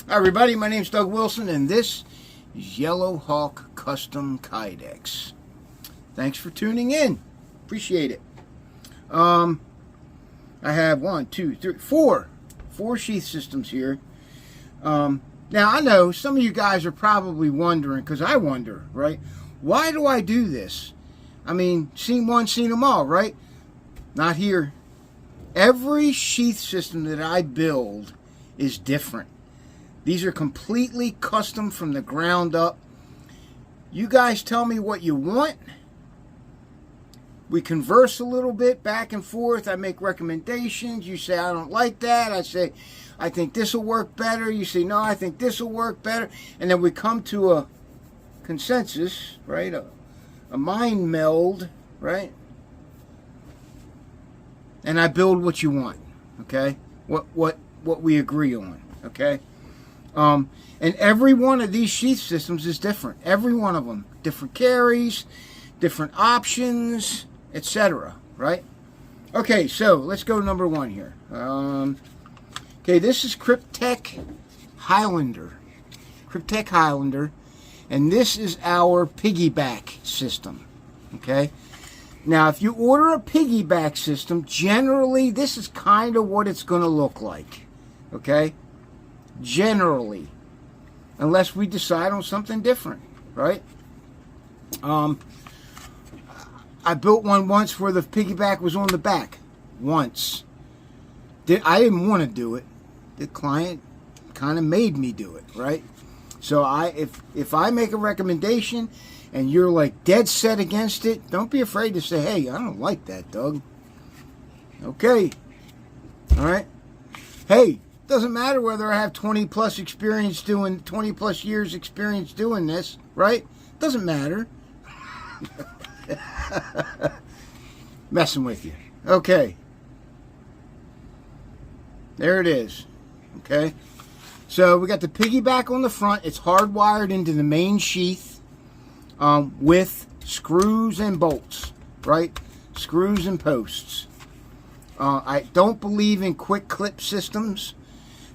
Hi everybody, my name's Doug Wilson and this is Yellow Hawk Custom Kydex. Thanks for tuning in. Appreciate it. I have four sheath systems here. Now I know some of you guys are probably wondering, because I wonder, right? Why do I do this? I mean, seen one, seen them all, right? Not here. Every sheath system that I build is different. These are completely custom from the ground up. You guys tell me what you want. We converse a little bit back and forth. I make recommendations. You say, I don't like that. I say, I think this will work better. You say, no, I think this will work better. And then we come to a consensus, right? A mind meld, right? And I build what you want, okay? What we agree on, okay? And every one of these sheath systems is different. Every one of them. Different carries, different options, etc. Right? Okay, so let's go to number one here. Okay, this is Cryptek Highlander. Cryptek Highlander. And this is our Piggyback system. Okay? Now, if you order a Piggyback system, generally this is kind of what it's going to look like. Okay? Generally, unless we decide on something different, right? I built one once where the piggyback was on the back. Once. I didn't want to do it. The client kind of made me do it, right? So if I make a recommendation and you're like dead set against it, don't be afraid to say, hey, I don't like that, Doug. Okay. All right. Hey, doesn't matter whether I have 20 plus years experience doing this, right? Doesn't matter. Messing with you. Okay. There it is. Okay. So we got the piggyback on the front. It's hardwired into the main sheath with screws and bolts, right? Screws and posts. I don't believe in quick clip systems.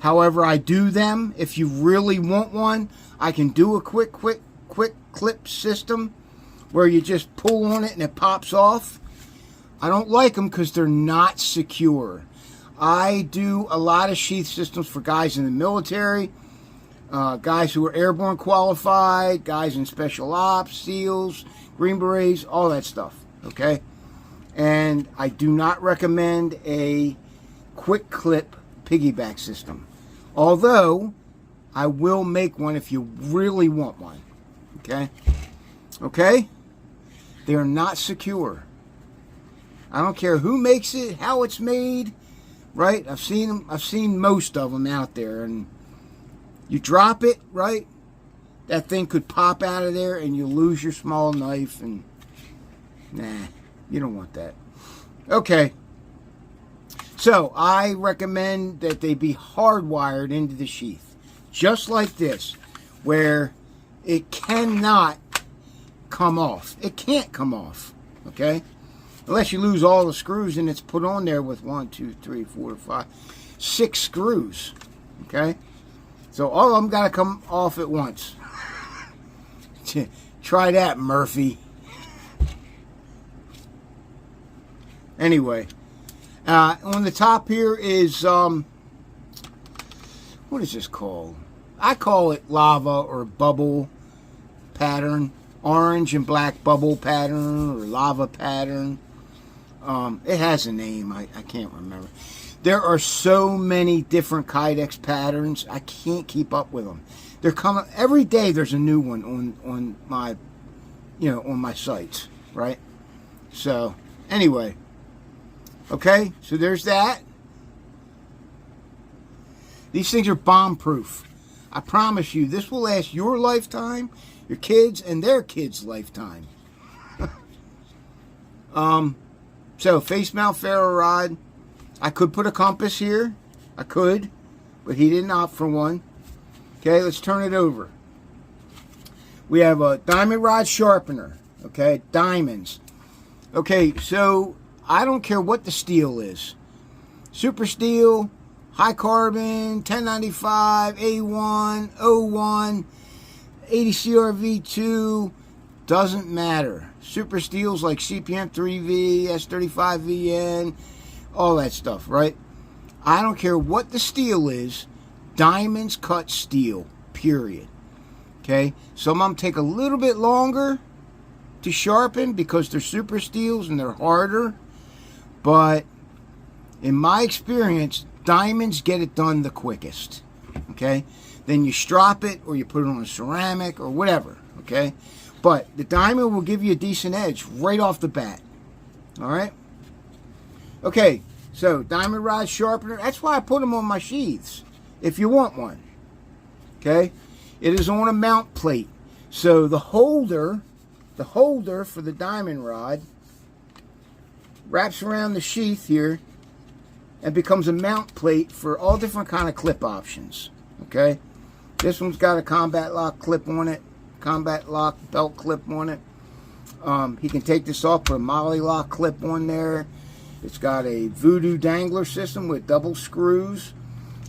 However, I do them. If you really want one, I can do a quick clip system where you just pull on it and it pops off. I don't like them because they're not secure. I do a lot of sheath systems for guys in the military, guys who are airborne qualified, guys in special ops, SEALs, Green Berets, all that stuff, okay? And I do not recommend a quick clip piggyback system. Although, I will make one if you really want one. Okay? Okay? They are not secure. I don't care who makes it, how it's made, right? I've seen them. I've seen most of them out there, and you drop it, right? That thing could pop out of there, and you lose your small knife, and nah, you don't want that. Okay. So, I recommend that they be hardwired into the sheath. Just like this, where it cannot come off. It can't come off, okay? Unless you lose all the screws and it's put on there with 1, 2, 3, 4, 5, 6 screws, okay? So, all of them got to come off at once. Try that, Murphy. Anyway. On the top here is, what is this called? I call it lava or bubble pattern. Orange and black bubble pattern or lava pattern. It has a name. I can't remember. There are so many different Kydex patterns. I can't keep up with them. They're coming every day. There's a new one on my, on my sites, right? So, anyway. Okay, so there's that. These things are bomb-proof. I promise you, this will last your lifetime, your kids, and their kids' lifetime. So, face mount ferro rod. I could put a compass here. I could, but he didn't opt for one. Okay, let's turn it over. We have a diamond rod sharpener. Okay, diamonds. Okay, so I don't care what the steel is. Super steel, high carbon, 1095, A1, O1, 80 CRV2, doesn't matter. Super steels like CPM 3V, S35VN, all that stuff, right? I don't care what the steel is, diamonds cut steel, period. Okay, some of them take a little bit longer to sharpen because they're super steels and they're harder, but in my experience, diamonds get it done the quickest. Okay, then you strop it or you put it on a ceramic or whatever. Okay, but the diamond will give you a decent edge right off the bat. All right. Okay, so diamond rod sharpener. That's why I put them on my sheaths. If you want one. Okay, it is on a mount plate. So the holder for the diamond rod wraps around the sheath here and becomes a mount plate for all different kind of clip options. Okay, this one's got a combat lock clip on it, combat lock belt clip on it. He can take this off, put a molly lock clip on there. It's got a voodoo dangler system with double screws.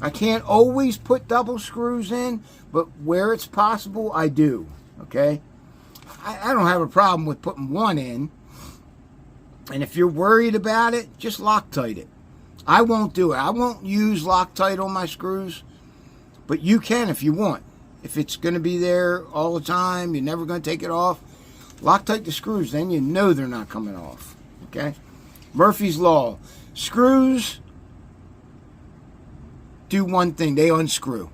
I can't always put double screws in, but where it's possible, I do. Okay, I don't have a problem with putting one in. And if you're worried about it, just Loctite it. I won't do it. I won't use Loctite on my screws, but you can if you want. If it's going to be there all the time, you're never going to take it off, Loctite the screws, then you know they're not coming off. Okay? Murphy's Law. Screws do one thing. They unscrew.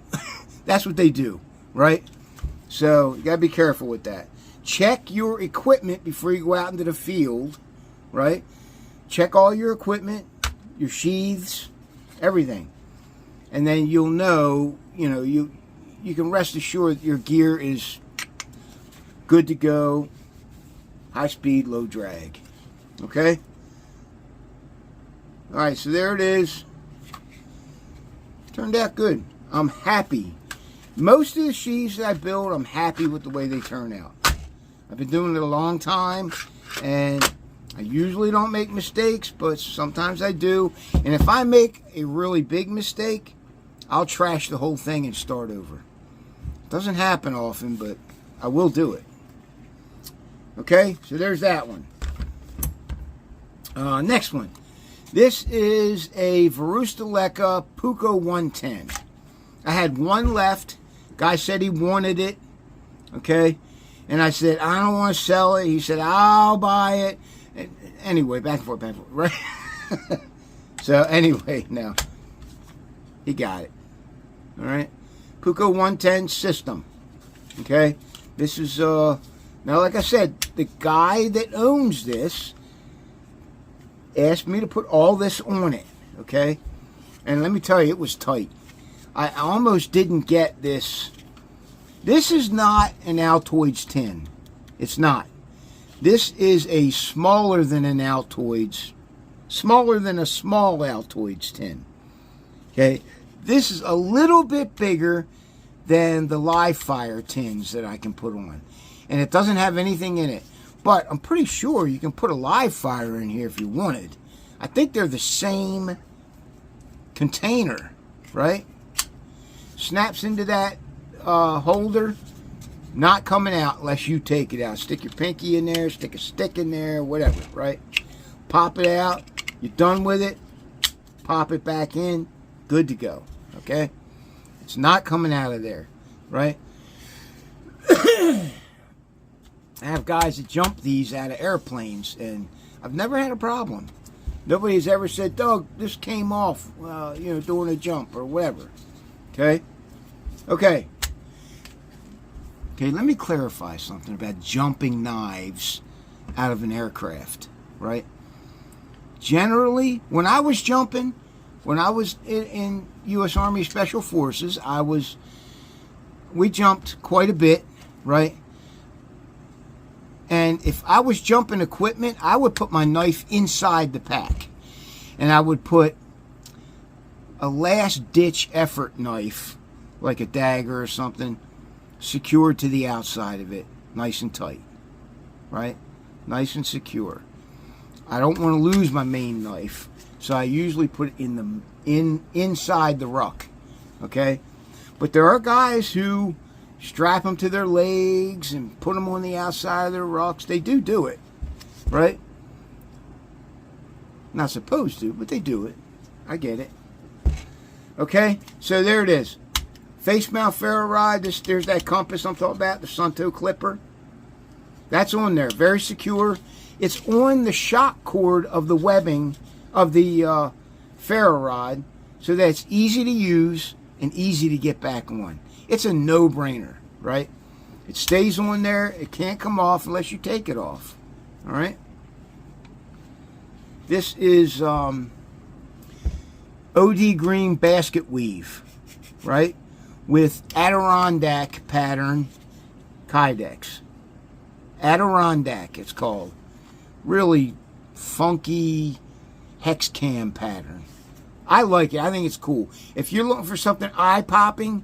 That's what they do, right? So you got to be careful with that. Check your equipment before you go out into the field, right? Check all your equipment, your sheaths, everything. And then you'll know, you can rest assured that your gear is good to go, high speed, low drag. Okay? All right, so there it is. Turned out good. I'm happy. Most of the sheaths that I build, I'm happy with the way they turn out. I've been doing it a long time, and I usually don't make mistakes, but sometimes I do. And if I make a really big mistake, I'll trash the whole thing and start over. It doesn't happen often, but I will do it. Okay, so there's that one. Next one. This is a Verustaleka Puko 110. I had one left. Guy said he wanted it. Okay, and I said, I don't want to sell it. He said, I'll buy it. And anyway, back and forth, right? So anyway, now he got it. All right, Puko 110 system. Okay, this is now, like I said, the guy that owns this asked me to put all this on it. Okay, and let me tell you, it was tight. I almost didn't get this. This is not an Altoids tin. It's not. This is a smaller than an Altoids, smaller than a small Altoids tin. Okay, this is a little bit bigger than the live fire tins that I can put on, and it doesn't have anything in it. But I'm pretty sure you can put a live fire in here if you wanted. I think they're the same container, right? Snaps into that holder. Not coming out unless you take it out. Stick your pinky in there, stick a stick in there, whatever, right? Pop it out. You're done with it. Pop it back in. Good to go, okay? It's not coming out of there, right? I have guys that jump these out of airplanes, and I've never had a problem. Nobody's ever said, Doug, this came off, during a jump or whatever, okay? Okay, let me clarify something about jumping knives out of an aircraft, right? Generally, when I was jumping, when I was in U.S. Army Special Forces, we jumped quite a bit, right? And if I was jumping equipment, I would put my knife inside the pack. And I would put a last-ditch effort knife, like a dagger or something, secured to the outside of it, nice and tight, right? Nice and secure. I don't want to lose my main knife, so I usually put it in inside the ruck, okay? But there are guys who strap them to their legs and put them on the outside of their rucks. They do it, right? Not supposed to, but they do it. I get it. Okay, so there it is. Face mount ferro rod. There's that compass I'm talking about, the Sunto clipper. That's on there, very secure. It's on the shock cord of the webbing of the ferro rod, so that it's easy to use and easy to get back on. It's a no-brainer, right? It stays on there. It can't come off unless you take it off. All right. This is OD green basket weave, right? With Adirondack pattern Kydex. Adirondack, it's called. Really funky hex cam pattern. I like it. I think it's cool. If you're looking for something eye-popping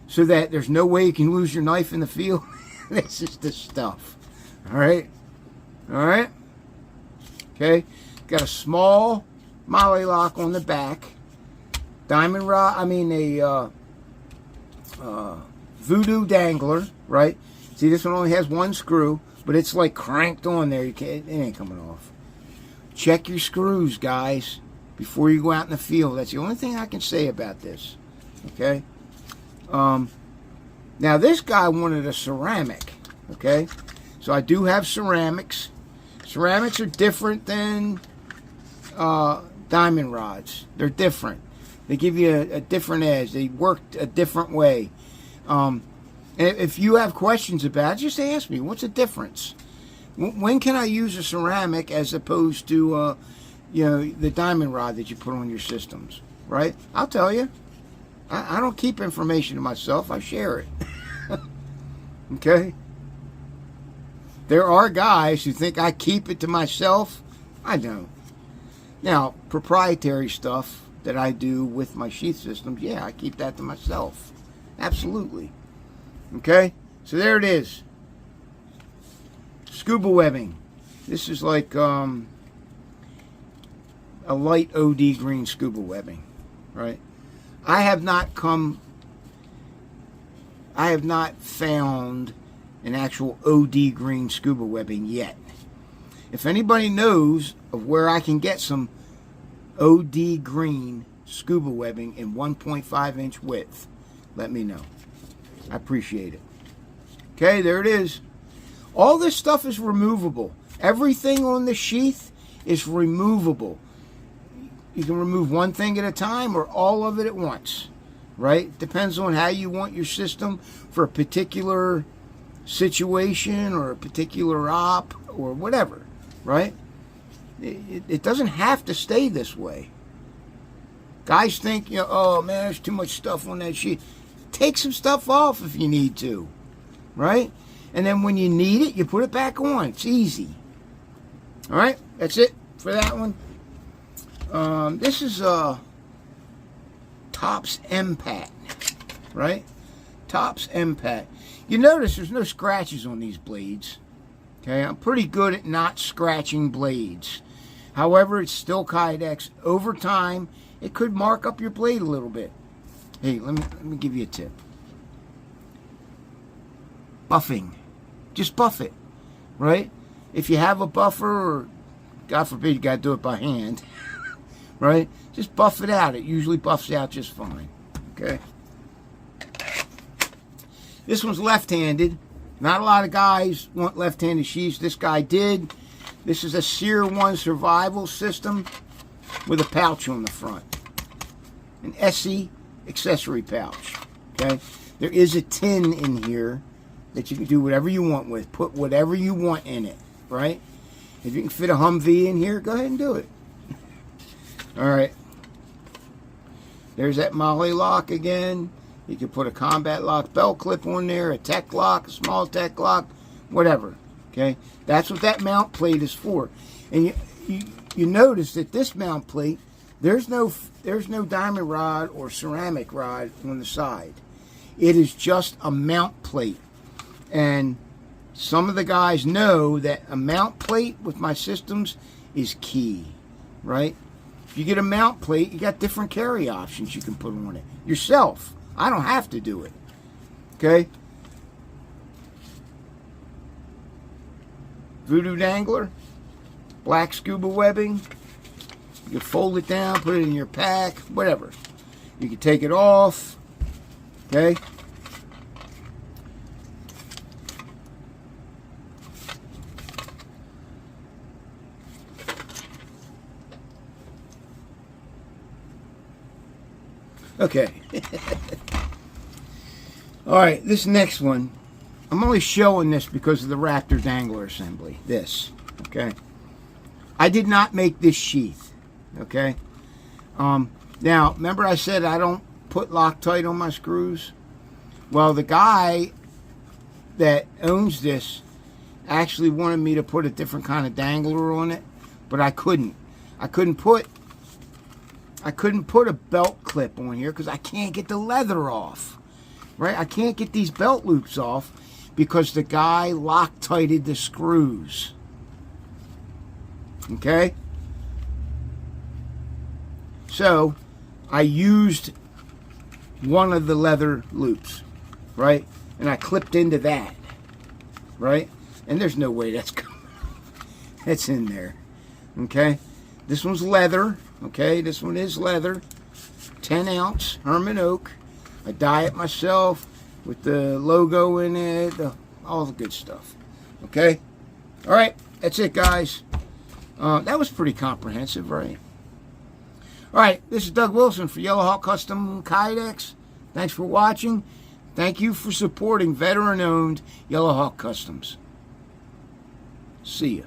so that there's no way you can lose your knife in the field, this is the stuff. All right? All right? Okay? Got a small molly lock on the back. Diamond rod, a voodoo dangler, right? See, this one only has one screw, but it's like cranked on there. It ain't coming off. Check your screws, guys, before you go out in the field. That's the only thing I can say about this. Okay? Now, this guy wanted a ceramic. Okay? So I do have ceramics. Ceramics are different than diamond rods. They're different. They give you a different edge. They work a different way. If you have questions about it, just ask me. What's the difference? When can I use a ceramic as opposed to, the diamond rod that you put on your systems, right? I'll tell you. I don't keep information to myself. I share it. Okay? There are guys who think I keep it to myself. I don't. Now, proprietary stuff that I do with my sheath systems, yeah, I keep that to myself. Absolutely. Okay? So there it is. Scuba webbing. This is like a light OD green scuba webbing, right? I have not found an actual OD green scuba webbing yet. If anybody knows of where I can get some OD green scuba webbing in 1.5 inch width, let me know. I appreciate it. Okay, there it is. All this stuff is removable. Everything on the sheath is removable. You can remove one thing at a time or all of it at once, right? Depends on how you want your system for a particular situation or a particular op or whatever, right? It doesn't have to stay this way. Guys think, oh man, there's too much stuff on that sheath. Take some stuff off if you need to, right? And then when you need it, you put it back on. It's easy. All right, that's it for that one. This is Tops MPAT, right? Tops MPAT. You notice there's no scratches on these blades. Okay, I'm pretty good at not scratching blades. However, it's still Kydex. Over time, it could mark up your blade a little bit. Hey, let me give you a tip. Buffing. Just buff it, right? If you have a buffer, or God forbid you got to do it by hand, right? Just buff it out. It usually buffs out just fine, okay? This one's left-handed. Not a lot of guys want left-handed sheaths. This guy did. This is a Sear 1 survival system with a pouch on the front. An SE accessory pouch, okay? There is a tin in here that you can do whatever you want with. Put whatever you want in it, right? If you can fit a Humvee in here, go ahead and do it. All right. There's that Molly lock again. You can put a combat lock belt clip on there, a tech lock, a small tech lock, whatever. Okay? That's what that mount plate is for. And you notice that this mount plate, there's no diamond rod or ceramic rod on the side. It is just a mount plate. And some of the guys know that a mount plate with my systems is key, right? If you get a mount plate, you got different carry options you can put on it yourself. I don't have to do it. Okay? Voodoo Dangler, black scuba webbing. You can fold it down, put it in your pack, whatever. You can take it off. Okay? Okay. Alright, this next one, I'm only showing this because of the Raptor Dangler assembly. This. Okay. I did not make this sheath. Okay. Now, remember I said I don't put Loctite on my screws? Well, the guy that owns this actually wanted me to put a different kind of dangler on it, but I couldn't. I couldn't put a belt clip on here because I can't get the leather off. Right? I can't get these belt loops off because the guy Loctited the screws. Okay? So, I used one of the leather loops, right? And I clipped into that, right? And there's no way that's coming. It's in there, okay? This one's leather, okay? This one is leather, 10 ounce Herman Oak. I dye it myself with the logo in it, all the good stuff, okay? All right, that's it, guys. That was pretty comprehensive, right? All right, this is Doug Wilson for Yellow Hawk Custom Kydex. Thanks for watching. Thank you for supporting veteran-owned Yellow Hawk Customs. See ya.